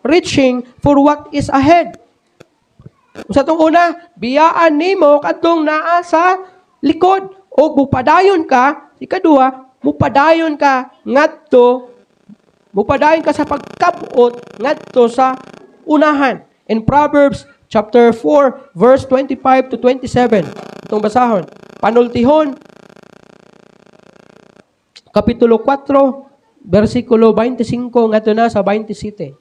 reaching for what is ahead. Sa itong una, biyaan nimo kadtong naa sa likod. O mupadayon ka, ikaduha, mupadayon ka sa pagkabot ngadto sa unahan. In Proverbs chapter 4, verse 25 to 27. Itong basahon. Panultihon, Kapitulo 4, versikulo 25, ngadto na sa 27.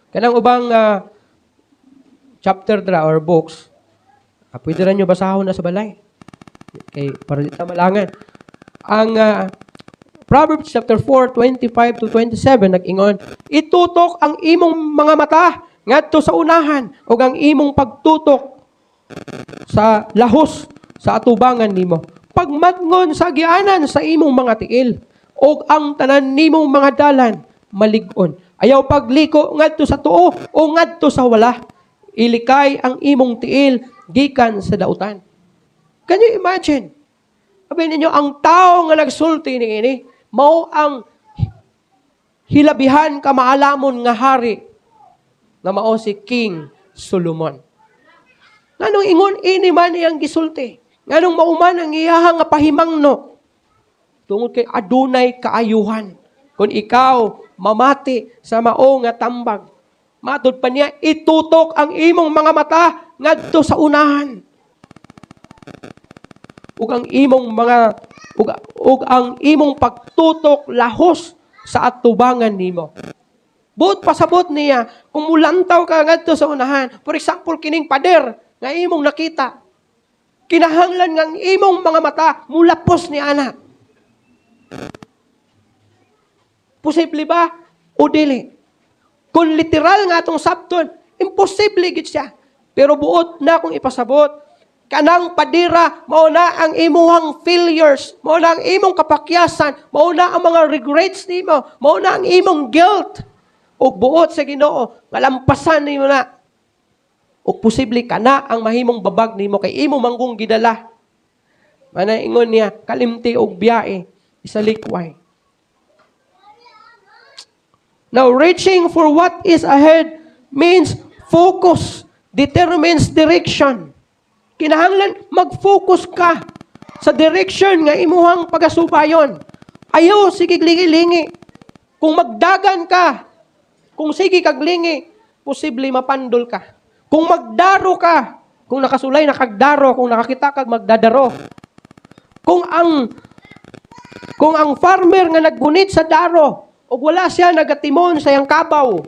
Kanang ubang chapter dra or books, pwede rin nyo basahon na sa balay. Okay, para di malangan. Ang Proverbs chapter 4, 25 to 27, nag-ingon, itutok ang imong mga mata ngadto sa unahan, o ang imong pagtutok sa lahos sa atubangan nimo. Pagmatngon sa agianan sa imong mga tiil, o ang tanan nimong mga dalan, malig-on. Ayaw pagliko ngadto sa tuo o ngadto sa wala. Ilikay ang imong tiil gikan sa dautan. Can you imagine? Sabi ninyo, ang tao nga nagsulti ni ini, mao ang hilabihan kamaalamon nga hari na mao si King Solomon. Nganong ingon ini man iyang gisulti? Nganong mauman ang iyahang nga pahimangno? Tungod kay adunay kaayuhan. Kung ikaw mamati sa mao nga tambag, matud pa niya, itutok ang imong mga mata ngadto sa unahan. Ug ang imong pagtutok lahos sa atubangan nimo. Buot pasabot niya, kung mulantaw ka ngadto sa unahan, for example, kining pader nga imong nakita, kinahanglan nga ang imong mga mata mulapos ni ana. Posible ba? O dili? Kung literal nga itong sabton, imposible gid siya. Pero buot na kung ipasabot, kanang padira, mao na ang imuhang failures, mao na ang imong kapakyasan, mao na ang mga regrets nimo, mao na ang imong guilt. O buot sa Ginoo, ngalampasan nimo na. O posible ka na ang mahimong babag nimo kay imo manggong gidala. Manaingon niya, kalimti og biyae, isalikway. Now, reaching for what is ahead means focus, determines direction. Kinahanglan mag-focus ka sa direction nga imuhang pagasubayon. Ayaw, sige lingi-lingi. Kung magdagan ka, kung sige kaglingi, posible mapandol ka. Kung magdaro ka, kung nakasulay nakagdaro, kung nakakita kag magdadaro. Kung ang farmer nga naggunit sa daro, o wala siya nagatimon sa iyang kabaw.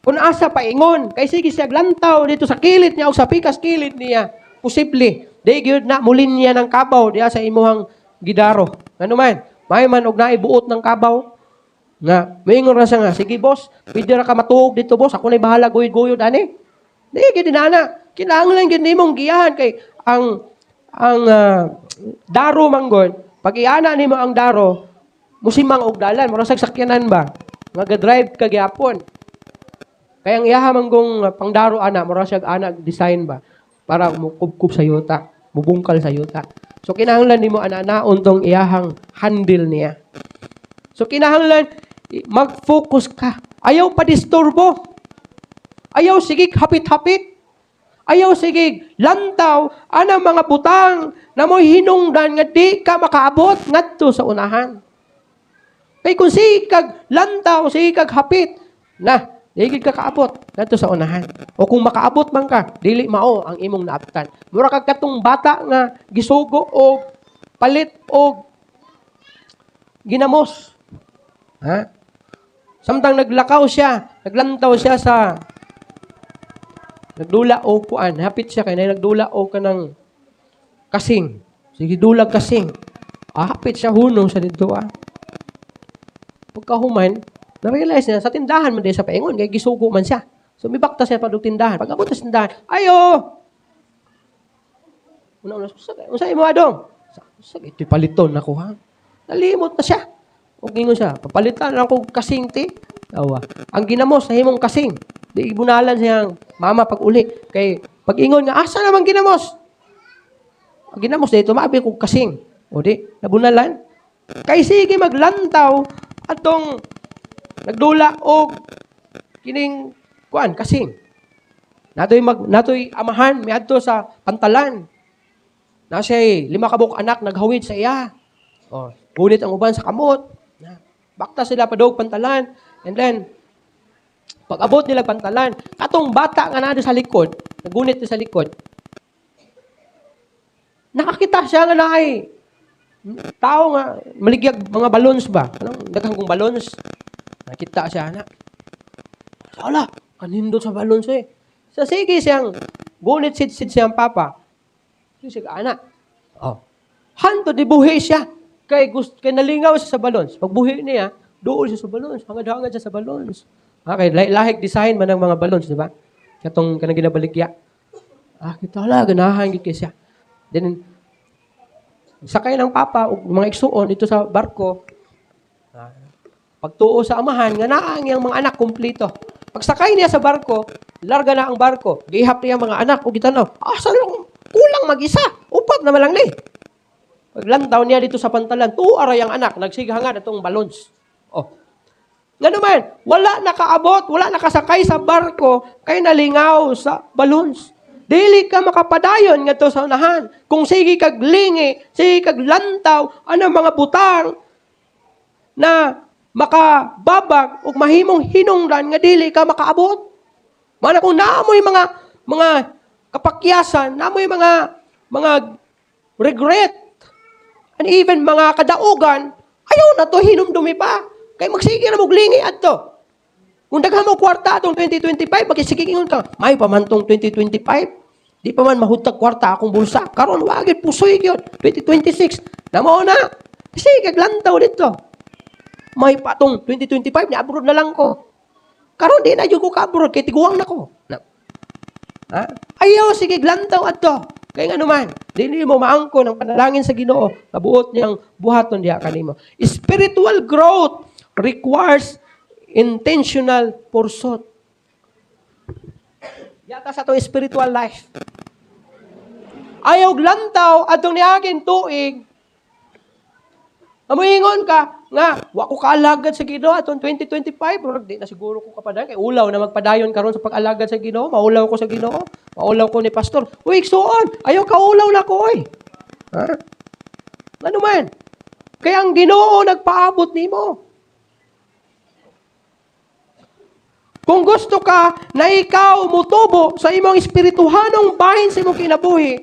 Kung asa paingon, kay sige siya glantaw dito sa kilid niya o sa pikas kilid niya, posible. Di gyud na mulin niya ng kabaw diya sa imuhang gidaro. Ano man, may man og naibuot ng kabaw. Nga, maingon ra siya nga, sige boss, pwede ra ka matuog dito boss, ako na'y bahala guyod-guyod ani. Di gyud dinana. Kinahanglan gyud nimong giyahan kay ang daro manggon, pag iana nimo ang daro, musimang og dalan, mura sa sakyanan ba? Mag-drive ka gyapon. Kaya ang iyaha manggong pangdaro ana, mura siya ana design ba? Para mukubkub sa yuta, mubungkal sa yuta. So kinahanglan nimo ana-anaon tong iyahang handle niya. So kinahanglan mag-focus ka. Ayaw pa disturbo. Ayaw sige hapit-hapit. Ayaw sige lantaw ana mga butang na mo'y hinungdan nga di ka makaabot ngadto sa unahan. Kay kung sikag lantaw, sikag hapit, na, digid ka kaabot, dito sa unahan. O kung makaabot man ka, dili mao ang imong naabtan. Mura kag katong bata nga gisugo o palit o ginamos. Ha? Samtang naglakaw siya, naglantaw siya sa nagdula o kuan, hapit siya kay nagdula o kanang kasing. Sige dulag kasing. Hapit siya hunong sa dito Pagkahuman, na-realize niya, sa tindahan man din sa paingon, kaya gisugo man siya. So, may bakta siya pa tindahan. Pag abot sa tindahan, ayo! Una-una, sa'yo mo adong? Ito'y paliton ako, ha? Nalimot na siya. O gingon siya, papalitan lang kong kasing ti. Awa. Ang ginamos, nahimong kasing. Di ibunalan siyang mama pag uli. Kay, pag ingon nga, asa naman ginamos? Ang ginamos dito, maabi kong kasing. O di, nabunalan. Kay sige maglantaw, atong nagdula og kining kuan kasing. Natoy amahan miadto sa pantalan. Na siya'y 5 kabuk anak naghawid sa iya. Oh, ngunit ang uban sa kamot. Bakta sila padog pantalan. And then, pag abot nila pantalan, katong bata nga nado sa likod, nagunit sa likod, nakakita siya nga na ay tao nga, maligyag mga balons ba? Anong daghang kong balons? Nakita siya na. Wala, kanindot sa balons eh. So, sige siyang, gunit sit siyang papa. Sige, anak. Oh. Hanto, dibuhi siya. Kay nalingaw siya sa balons. Pag buhi niya, dool siya sa balons. Hangad-hangad siya sa balons. Okay, lahik design man ng mga balons, di ba? Katong kanang ginabaligya. Kita wala, ganahan gid kay siya. Then, sakay ng papa, mga igsuon, ito sa barko. Pagtuo sa amahan, nga naang yung mga anak kumplito. Pag sakay niya sa barko, larga na ang barko. Gihap niya mga anak, o gitanaw, salong, kulang mag-isa. Upat na malang ni. Paglantaw niya dito sa pantalan, aray ang anak, nagsigahangan itong balons. Oh. Nga naman, wala nakaabot, wala nakasakay sa barko, kay nalingaw sa balons. Dili ka makapadayon nga to sa unahan. Kung sige kag lingi, sige kag lantaw, mga butang na makababag o mahimong hinungdan nga dili ka makaabot. Mana kung naamoy mga kapakyasan, naamoy mga regret, and even mga kadaugan, ayaw na to hinumdumi pa. Kaya magsige na maglingi adto. Kung daghan mo kwarta atong 2025, magsigigingon ka, may pamantong 2025. Di pa man mahutag kwarta akong bulsa. Karon wagid pusoy gyud 2026. Namo na. Sige lantaw dito. May patong 2025 ni abroad na lang ko. Karon di na jud ko ka-abroad kay tiguang na ko. Ayaw sige lantaw adto. Kaya nga naman, dili mo maangko ng panalangin sa Ginoo, nabuot niyang buhaton diha kanimo. Spiritual growth requires intentional pursuit. Yata sa itong spiritual life. Ayaw lantaw, atong niagin tuig, amuingon ka, nga, wako kaalagad sa Ginoo atong 2025, pero di na siguro ko kapadayon, kay ulaw na magpadayon karon sa pag-alagad sa Ginoo, maulaw ko sa Ginoo, maulaw ko ni pastor. Uy, suon, ayaw ka ulaw na ko, oy. Ano man? Kaya ang Ginoo nagpaabot nimo. Kung gusto ka na ikaw mutubo sa imong espirituhanong bahin sa imong kinabuhi,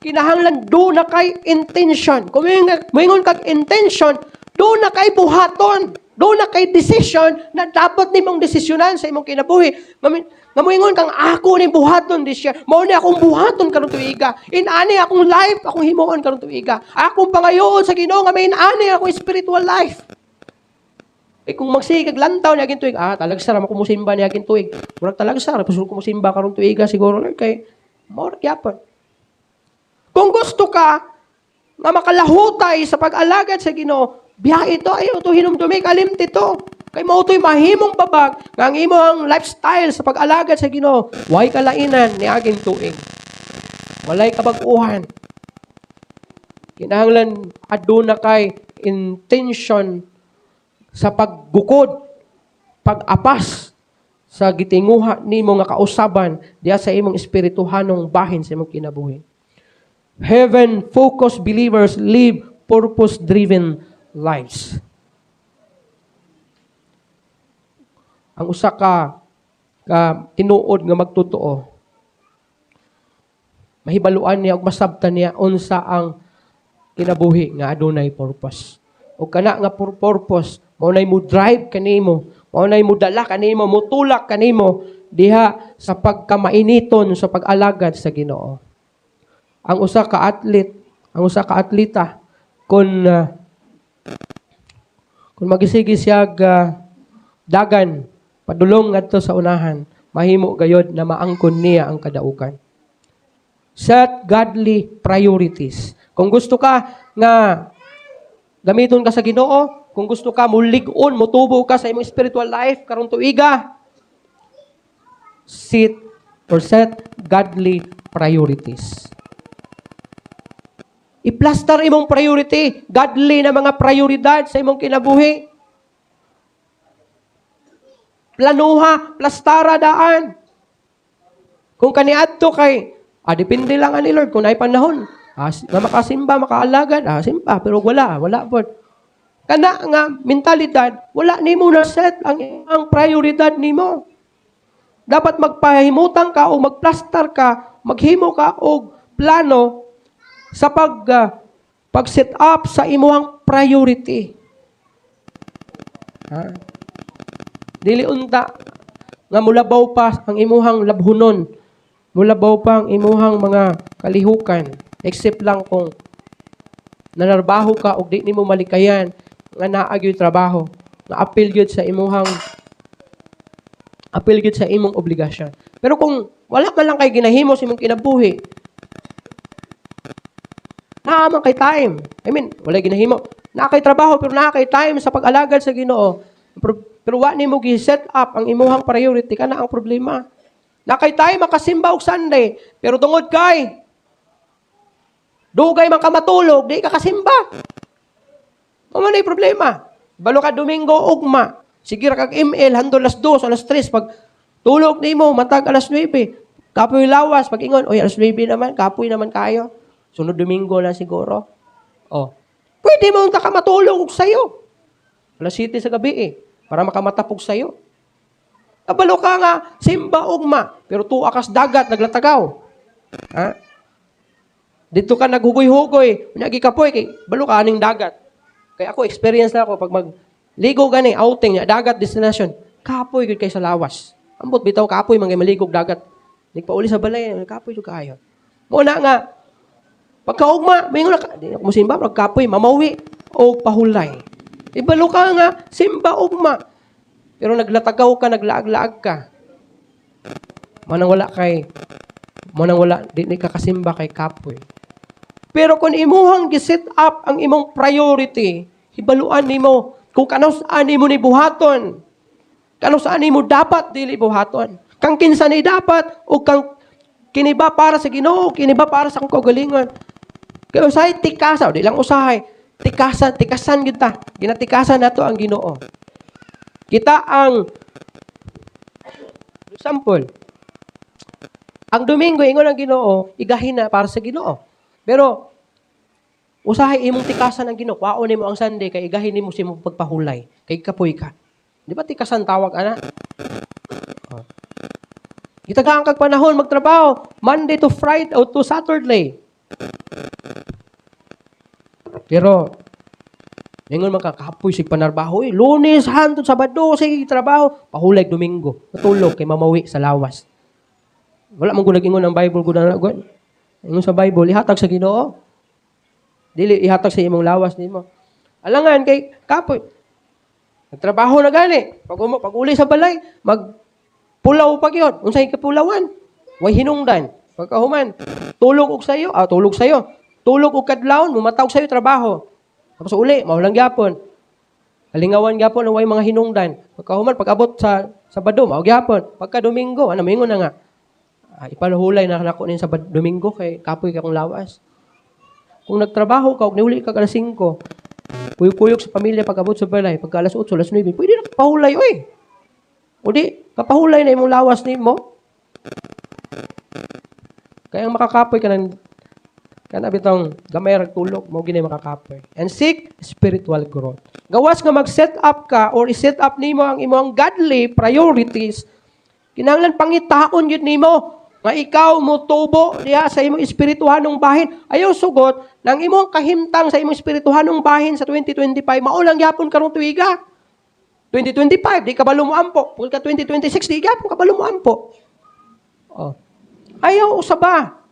kinahanglan do na kay intention. Kung moingon kag intention, do na kay buhaton, do na kay decision na dapat nimong desisyonan sa imong kinabuhi. Ngamoingon kang ako ni buhaton this year. Mao ni akong buhaton karon tuiga. Inani akong life, akong himuon karon tuiga. Akong pangayoon sa Ginoo nga may inani akong spiritual life. Kung magsigag lantaw niya tuig, talagsara mo kumusimba niya tuig. Murag talagsara, pusul kumusimba karon tuiga siguro kay mao gyapon. Kung gusto ka nga makalahutay sa pag-alagad sa Ginoo, biya ito, ayaw ito hinumdumi, kalimti ito. Kay mao to'y mahimong babag, nga ang imong lifestyle sa pag-alagad sa Ginoo, way kalainan ni aging tuig. Walay kabag-uhan. Kinahanglan aduna kay intention sa pagbukod, pag-apas sa gitinguha nimo nga kausaban diya sa imong espirituhanong bahin sa imong kinabuhi. Heaven-focused believers live purpose-driven lives. Ang usa ka tinuod nga magtotoo, mahibaluan niya ug masabtan niya unsa ang kinabuhi nga adunay purpose. O kana nga purpose, mao nay mo drive kanimo, mao nay mo dala kanimo, mutulak kanimo diha sa pagkamainiton sa pag-alagad sa Ginoo. Ang usa ka athlete, ang usa ka atleta kung magisigi siya dagan padulong ngadto sa unahan, mahimo gayod na maangkon niya ang kadaugan. Set godly priorities. Kung gusto ka nga gamiton ka sa Ginoo, kung gusto ka mulig-on, mutubo ka sa imong spiritual life karong tuiga, set godly priorities. I-plaster imong priority, godly na mga prioridad sa imong kinabuhi. Planuha, plastara daan. Kung kaniadto kay, depende lang ani Lord kung naay panahon. Nga makasimba, makaalagad, simba, pero wala po. Kana nga mentalidad, wala nimo na set ang prioridad nimo. Dapat magpahimutang ka o magplastar ka, maghimo ka og plano sa pag-set up sa imuhang priority. Dili unta nga mulabaw pa ang imuhang labhunon, mulabaw pa ang imuhang mga kalihukan, except lang kung nanarbaho ka og di nimo malikayan nga naa gyud trabaho, nga apil gyud sa imong obligasyon. Pero kung wala man lang kay ginahimo sa imong kinabuhi, naa man kay time. Wala ginahimo. Naa kay trabaho pero naa kay time sa pag-alagad sa Ginoo. Pero wa nimo gi-set up ang imuhang priority, kana ang problema. Na kay tayo makasimba og Sunday, pero tungod kay dugay man ka matulog, di ka kasimba. Ano na yung problema? Balo ka Domingo ugma. Sige ra kag email hando alas 2, alas 3 pag tulog nimo matag alas 9. Kapoy lawas pag ingon, oy alas 9 naman, kapoy naman kayo. Sunod Domingo na siguro. Pwede mo unta ka matulog og sayo. Alas 7 sa gabi para makamatapog sa'yo. Kabalo ka nga, simba ugma, pero tuakas dagat, naglatagaw. Dito ka naghugoy-hugoy, unyagi kapoy, kay balo ka aning dagat. Kaya ako, experience na ako, pag magligo gani, outing, dagat destination, kapoy kay sa lawas. Ambot bitaw, kapoy, mga maligog dagat. Nagpauli sa balay, kapoy yung kayo. Muna nga, pagkaugma, may nga, di ako musimba, magkapoy, mamawi, o pahulay. Ibalo ka nga, simba ugma. Pero naglatagaw ka, naglaag-laag ka. Manang wala, di ka kasimba kay kapoy. Pero kung imuhang giset up ang imong priority, hibaluan nimo kung kano saan nimo ni buhaton. Kano saan nimo dapat dili buhaton. Kang kinsa ni dapat o kang kiniba para sa Ginoo, kiniba para sa akong kaugalingon. Kaya usahay tikasa, di lang usahay. Tikasan kita. Ginatikasan nato ang Ginoo. Kita ang example. Ang Domingo ingon ang Ginoo, igahin na para sa Ginoo. Pero usahay imong tikasan ang Ginoo, kwaon nimo ang Sunday kay igahin nimo si imong pagpahulay, kay kapoy ka. Di ba tikasan tawag ana? Kita ka ang panahon magtrabaho Monday to Friday o to Saturday. Pero, ingon makakapoy sig panarbaho. Lunes, hantod, Sabado, sige trabaho. Pahulay Domingo. Matulog kay mamawi sa lawas. Wala man gulag ingon ang Bible. Ingon sa Bible, ihatag sa Ginoo. Dili, ihatag sa imong lawas nimo. Alangan kay kapoy. Nagtrabaho na gani. Pag uli sa balay, magpulaw pag yun. Unsay kapulawan? Way hinungdan. Pagkahuman, tulog og sayo. Tulog sayo. Tulog og kadlawon, mumatawag sa'yo trabaho. Tapos uli, mahulang gyapon. Kalingawan gyapon ang way mga hinungdan. Pagkahuman, pag-abot sa Sabado, mao gyapon. Pagka Domingo, mingon na nga. Ipalahulay na nako nin sa Domingo kay kapoy ka kong lawas. Kung nagtrabaho ka, niuli ka alas 5, puyok-puyok sa pamilya pag-abot sa balay, pagka alas 8, alas 9, pwede na kapahulay, oy. O di, kapahulay na imong lawas nimo. Kaya ang makakapoy ka ng kana bitong gamay ra tulog mo ginay makakapoy. And seek spiritual growth. Gawas nga mag-set up ka or i-set up nimo ang imong godly priorities. Kinahanglan pangitaon gyud nimo nga ikaw mo tubo diha sa imong espirituhanong bahin. Ayaw sugot nang imong kahimtang sa imong espirituhanong bahin sa 2025 mao lang gyapon karong tuiga. 2025 di ka balo mo ampo. Pagka 2026 di gyapon ka balo mo ampo. Ayaw usaba.